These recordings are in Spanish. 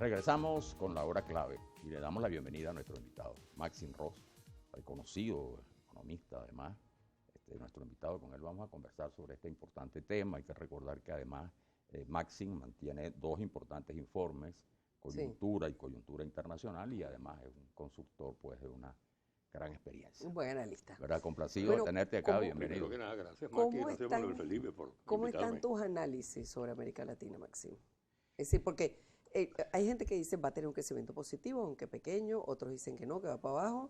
Regresamos con la hora clave y le damos la bienvenida a nuestro invitado, Maxim Ross, reconocido economista además, nuestro invitado. Con él vamos a conversar sobre este importante tema. Hay que recordar que además Maxim mantiene dos importantes informes, coyuntura y coyuntura internacional, y además es un consultor pues de una gran experiencia. Un buen analista. ¿Verdad? Complacido de tenerte acá, bienvenido. Que nada, gracias Maki, gracias Manuel Felipe por ¿Cómo invitarme. están tus análisis sobre América Latina, Maxim? Es decir, porque hay gente que dice va a tener un crecimiento positivo, aunque pequeño, otros dicen que no, que va para abajo,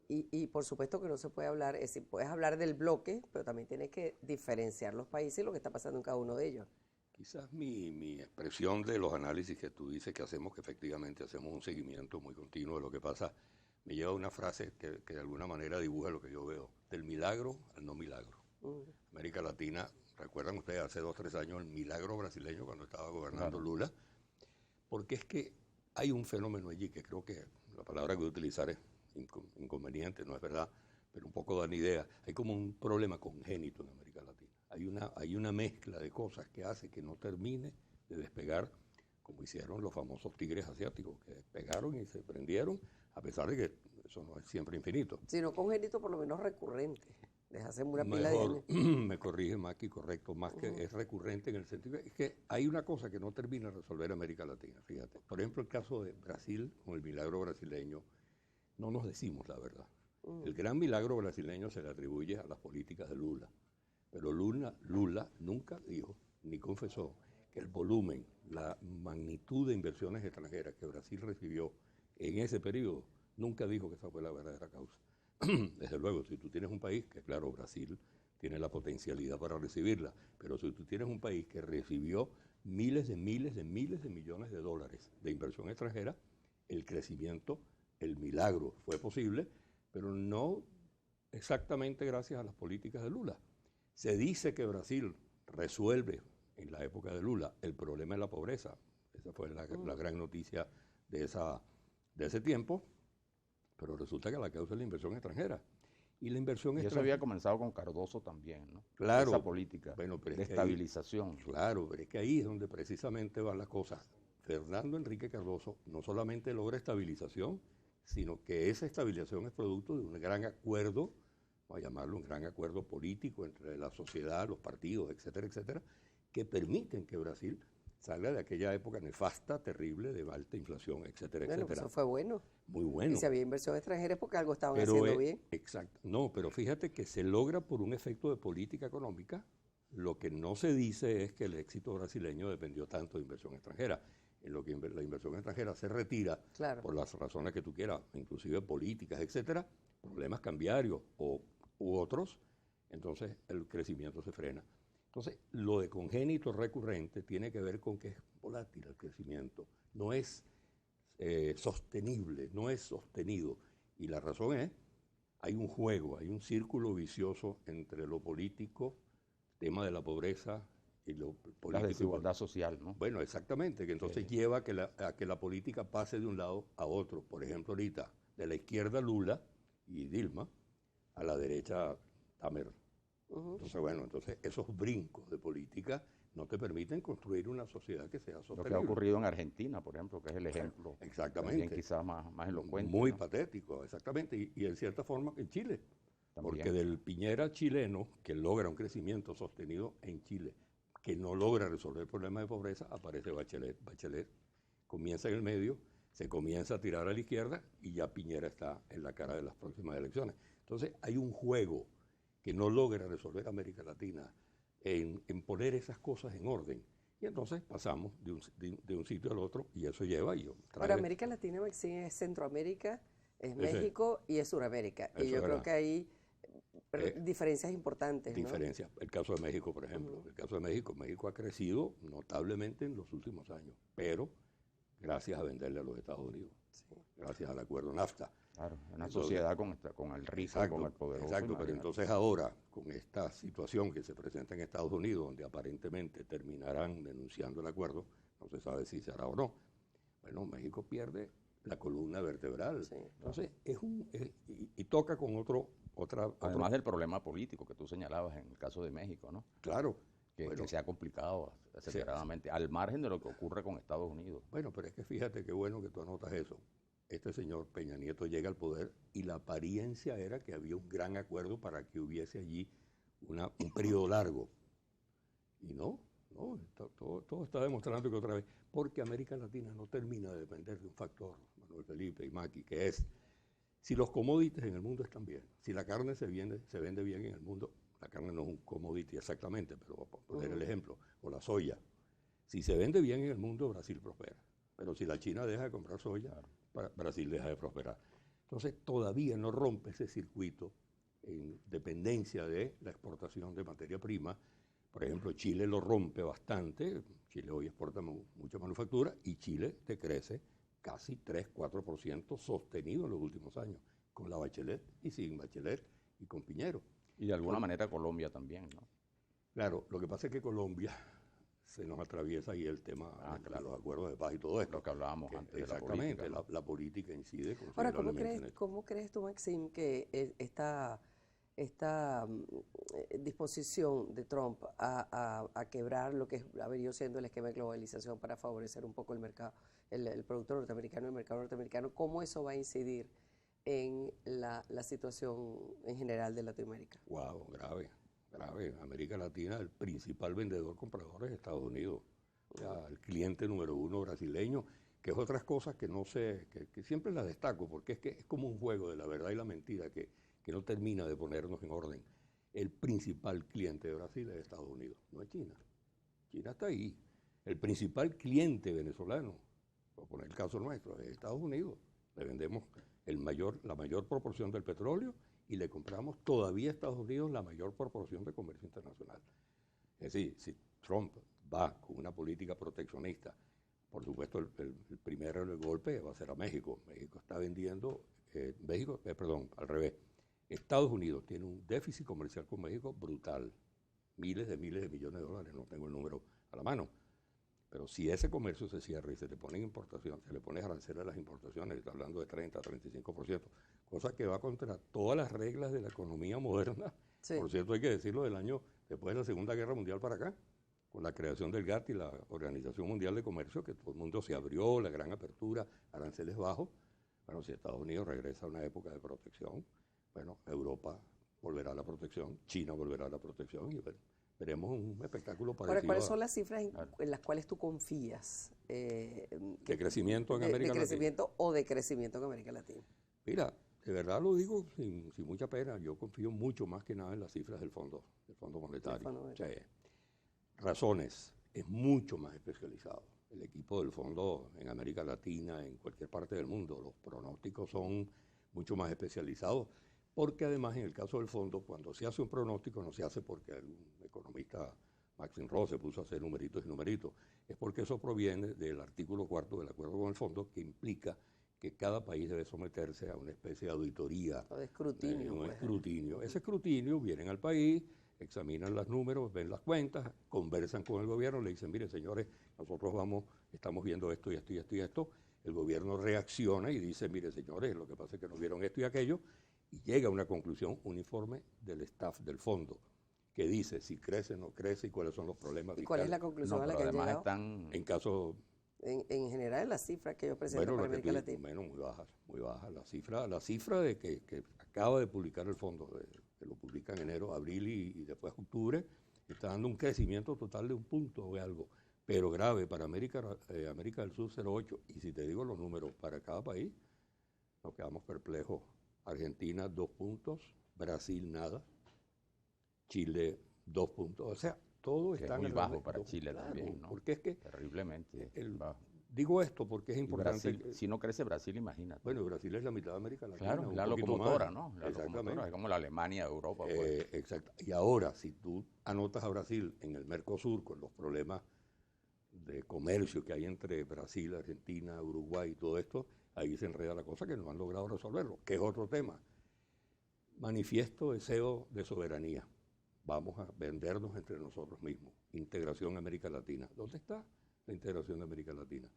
y por supuesto que no se puede hablar, es decir, puedes hablar del bloque, pero también tienes que diferenciar los países y lo que está pasando en cada uno de ellos. Quizás mi expresión de los análisis que tú dices que hacemos, que efectivamente hacemos un seguimiento muy continuo de lo que pasa, me lleva a una frase que de alguna manera dibuja lo que yo veo, del milagro al no milagro. América Latina, recuerdan ustedes hace 2 o 3 años el milagro brasileño cuando estaba gobernando Lula, porque es que hay un fenómeno allí que creo que la palabra que voy a utilizar es inconveniente, no es verdad, pero un poco dan idea. Hay como un problema congénito en América Latina. Hay una mezcla de cosas que hace que no termine de despegar, como hicieron los famosos tigres asiáticos, que despegaron y se prendieron, a pesar de que eso no es siempre infinito. Sino congénito, por lo menos recurrente. Les hacen una pila de años. Me corrige Maki, correcto, más que es recurrente en el sentido es que hay una cosa que no termina de resolver América Latina, fíjate. Por ejemplo, el caso de Brasil, con el milagro brasileño, no nos decimos la verdad. El gran milagro brasileño se le atribuye a las políticas de Lula, pero Lula nunca dijo ni confesó que el volumen, la magnitud de inversiones extranjeras que Brasil recibió en ese periodo, nunca dijo que esa fue la verdadera causa. Desde luego, si tú tienes un país, que claro, Brasil tiene la potencialidad para recibirla, pero si tú tienes un país que recibió miles de millones de dólares de inversión extranjera, el crecimiento, el milagro fue posible, pero no exactamente gracias a las políticas de Lula. Se dice que Brasil resuelve en la época de Lula el problema de la pobreza. Esa fue la gran noticia de ese tiempo, pero resulta que la causa es la inversión extranjera. Y la inversión extranjera... eso había comenzado con Cardoso también, ¿no? Claro. Esa política de estabilización. Claro, pero es que ahí es donde precisamente van las cosas. Fernando Enrique Cardoso no solamente logra estabilización, sino que esa estabilización es producto de un gran acuerdo, vamos a llamarlo un gran acuerdo político entre la sociedad, los partidos, etcétera, etcétera, que permiten que Brasil salga de aquella época nefasta, terrible, de alta inflación, etcétera, bueno, etcétera. Eso fue bueno. Muy bueno. Y si había inversión extranjera es porque algo estaban haciendo bien. Exacto. No, pero fíjate que se logra por un efecto de política económica. Lo que no se dice es que el éxito brasileño dependió tanto de inversión extranjera. En lo que la inversión extranjera se retira, claro, por las razones que tú quieras, inclusive políticas, etcétera, problemas cambiarios u otros, entonces el crecimiento se frena. Entonces, lo de congénito recurrente tiene que ver con que es volátil el crecimiento, no es sostenible, no es sostenido. Y la razón es, hay un juego, hay un círculo vicioso entre lo político, tema de la pobreza y lo político. La desigualdad social, ¿no? Bueno, exactamente, que entonces lleva a que la política pase de un lado a otro. Por ejemplo, ahorita, de la izquierda Lula y Dilma, a la derecha Tamer. Entonces, bueno, esos brincos de política no te permiten construir una sociedad que sea sostenible. Lo que ha ocurrido en Argentina, por ejemplo, que es el ejemplo. Exactamente. Quizás más elocuente. Muy patético, exactamente. Y en cierta forma en Chile. También. Porque del Piñera chileno, que logra un crecimiento sostenido en Chile, que no logra resolver el problema de pobreza, aparece Bachelet. Bachelet comienza en el medio, se comienza a tirar a la izquierda y ya Piñera está en la cara de las próximas elecciones. Entonces hay un juego que no logra resolver América Latina en poner esas cosas en orden. Y entonces pasamos de un sitio al otro y eso lleva Pero América Latina, Maxim, es Centroamérica, es México y es Suramérica. Y yo creo que hay diferencias importantes, ¿no? Diferencias. El caso de México, por ejemplo. El caso de México ha crecido notablemente en los últimos años, pero gracias a venderle a los Estados Unidos, gracias al acuerdo NAFTA. Claro, una sociedad con el rico, con el poderoso. Exacto, pero entonces ahora, con esta situación que se presenta en Estados Unidos, donde aparentemente terminarán denunciando el acuerdo, no se sabe si se hará o no, bueno, México pierde la columna vertebral. Sí, entonces, y toca con otra... Además del problema político que tú señalabas en el caso de México, ¿no? Claro, Bueno, que sea complicado aceleradamente, al margen de lo que ocurre con Estados Unidos. bueno, pero es que fíjate qué bueno que tú anotas eso. Este señor Peña Nieto llega al poder y la apariencia era que había un gran acuerdo para que hubiese allí un periodo largo. Y no, todo está demostrando que otra vez, porque América Latina no termina de depender de un factor, Manuel Felipe y Maki, que es, si los commodities en el mundo están bien, si la carne se vende bien en el mundo, la carne no es un commodity exactamente, pero voy a poner el ejemplo, o la soya. Si se vende bien en el mundo, Brasil prospera. Pero si la China deja de comprar soya, Brasil deja de prosperar. Entonces todavía no rompe ese circuito en dependencia de la exportación de materia prima. Por ejemplo, Chile lo rompe bastante. Chile hoy exporta mucha manufactura y Chile decrece casi 3-4% sostenido en los últimos años, con la Bachelet y sin Bachelet y con Piñero. Y de alguna manera Colombia también, ¿no? Claro, lo que pasa es que Colombia se nos atraviesa ahí el tema de los acuerdos de paz y todo esto. Lo que hablábamos antes de la Exactamente, política, ¿no? la política incide Ahora, considerablemente en esto. ¿cómo crees tú, Maxim, que esta disposición de Trump a quebrar lo que ha venido siendo el esquema de globalización para favorecer un poco el mercado, el producto norteamericano, el mercado norteamericano, cómo eso va a incidir en la situación en general de Latinoamérica? Wow, grave. América Latina, el principal vendedor comprador es Estados Unidos. O sea, el cliente número uno brasileño, que es otras cosas que no sé, que siempre las destaco, porque es que es como un juego de la verdad y la mentira que no termina de ponernos en orden. El principal cliente de Brasil es Estados Unidos, no es China. China está ahí. El principal cliente venezolano, por poner el caso nuestro, es Estados Unidos. Le vendemos la mayor proporción del petróleo y le compramos todavía a Estados Unidos la mayor proporción de comercio internacional. Es decir, si Trump va con una política proteccionista, por supuesto el primer golpe va a ser a México. México está vendiendo, al revés. Estados Unidos tiene un déficit comercial con México brutal, miles de millones de dólares, no tengo el número a la mano. Pero si ese comercio se cierra y se le pone importación, se le pone arancel a las importaciones, está hablando de 30-35%, cosa que va contra todas las reglas de la economía moderna. Sí. Por cierto, hay que decirlo, del año después de la Segunda Guerra Mundial para acá, con la creación del GATT y la Organización Mundial de Comercio, que todo el mundo se abrió, la gran apertura, aranceles bajos. Bueno, si Estados Unidos regresa a una época de protección, bueno, Europa volverá a la protección, China volverá a la protección y bueno, veremos un espectáculo parecido. Ahora, ¿cuáles son las cifras en las cuales tú confías? ¿De crecimiento en América Latina? ¿De crecimiento o de crecimiento en América Latina? Mira, de verdad lo digo sin mucha pena, yo confío mucho más que nada en las cifras del Fondo Monetario. Razones, es mucho más especializado. El equipo del Fondo en América Latina, en cualquier parte del mundo, los pronósticos son mucho más especializados. Porque además en el caso del fondo, cuando se hace un pronóstico, no se hace porque el economista Maxim Ross se puso a hacer numeritos y numeritos, es porque eso proviene del artículo 4 del acuerdo con el fondo, que implica que cada país debe someterse a una especie de auditoría. O de escrutinio. Un escrutinio. Ese escrutinio, vienen al país, examinan los números, ven las cuentas, conversan con el gobierno, le dicen, mire señores, nosotros estamos viendo esto y esto y esto y esto. El gobierno reacciona y dice, mire señores, lo que pasa es que nos vieron esto y aquello, y llega a una conclusión, un informe del staff del fondo, que dice si crece o no crece y cuáles son los problemas. ¿Y cuál es la conclusión a la que han llegado? En caso... En general, las cifras que ellos presentan para América Latina. Bueno, muy bajas. La cifra de que acaba de publicar el fondo, que lo publica en enero, abril y después octubre, está dando un crecimiento total de 1 punto o algo, pero grave para América del Sur 0,8. Y si te digo los números para cada país, nos quedamos perplejos. Argentina 2 puntos, Brasil nada, Chile 2 puntos, o sea, todo está muy bajo para Chile también, ¿no? Porque es que terriblemente bajo. Digo esto porque es importante. Brasil, si no crece Brasil, imagínate. Bueno, Brasil es la mitad de América Latina. Claro, la locomotora, más. ¿no? La locomotora, es como la Alemania de Europa. Exacto. Y ahora, si tú anotas a Brasil en el Mercosur con los problemas de comercio que hay entre Brasil, Argentina, Uruguay y todo esto, ahí se enreda la cosa que no han logrado resolverlo, que es otro tema. Manifiesto deseo de soberanía. Vamos a vendernos entre nosotros mismos. Integración América Latina. ¿Dónde está la integración de América Latina?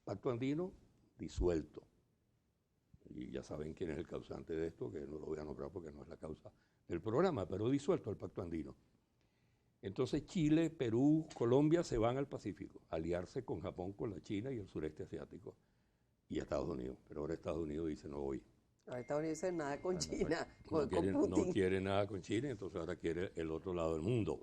Pacto andino disuelto. Y ya saben quién es el causante de esto, que no lo voy a nombrar porque no es la causa del programa, pero disuelto el pacto andino. Entonces Chile, Perú, Colombia se van al Pacífico, a aliarse con Japón, con la China y el sureste asiático y Estados Unidos. Pero ahora Estados Unidos dice no voy. Ahora Estados Unidos dice nada con China, No con Putin. no quiere nada con China, entonces ahora quiere el otro lado del mundo.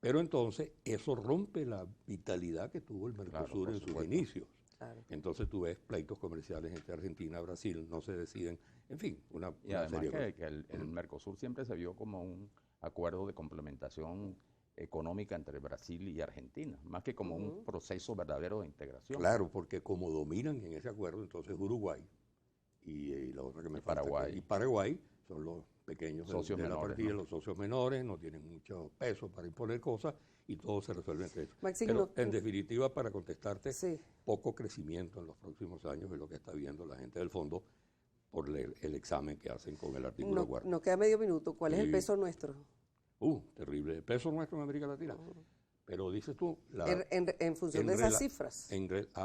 Pero entonces eso rompe la vitalidad que tuvo el Mercosur en sus inicios. Claro. Entonces tú ves pleitos comerciales entre Argentina y Brasil, no se deciden, en fin, Y además serie que el Mercosur siempre se vio como un acuerdo de complementación económica entre Brasil y Argentina, más que como un proceso verdadero de integración. Claro, porque como dominan en ese acuerdo, entonces Uruguay y la otra que me falta, Paraguay. y Paraguay son los pequeños Socios de la menores, partida, ¿no? los socios menores, no tienen mucho peso para imponer cosas y todo se resuelve entre ellos. Maxi, Pero no- en definitiva, para contestarte, Sí. poco crecimiento en los próximos años es lo que está viendo la gente del fondo por el examen que hacen con el artículo No, cuarto. nos queda medio minuto. ¿Cuál es el Sí. peso nuestro? Terrible. El peso nuestro en América Latina. Pero dices tú, En función en de esas rela- cifras.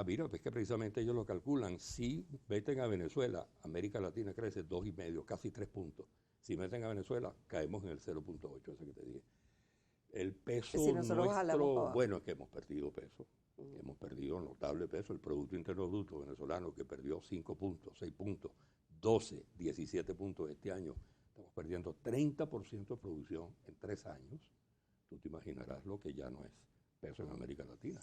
mira, pues que precisamente ellos lo calculan. Si meten a Venezuela, América Latina crece 2,5, casi 3 puntos. Si meten a Venezuela, caemos en el 0,8, ese que te dije. El peso si nosotros jalamos para nuestro, abajo. bueno, es que hemos perdido peso. Hemos perdido notable peso. El Producto Interno Bruto venezolano que perdió 5 puntos, 6 puntos, 12, 17 puntos este año. Estamos perdiendo 30% de producción en 3 años. Tú te imaginarás lo que ya no es peso en América Latina.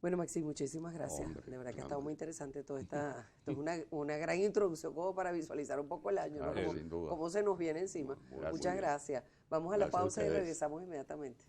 Bueno, Maxi, muchísimas gracias. Hombre, de verdad que ha hombre. estado muy interesante toda esta. Esto es una gran introducción como para visualizar un poco el año, ¿no? Claro, Cómo- sin duda. cómo se nos viene encima. Gracias. Muchas gracias. Vamos a la Gracias a pausa y ustedes. regresamos inmediatamente.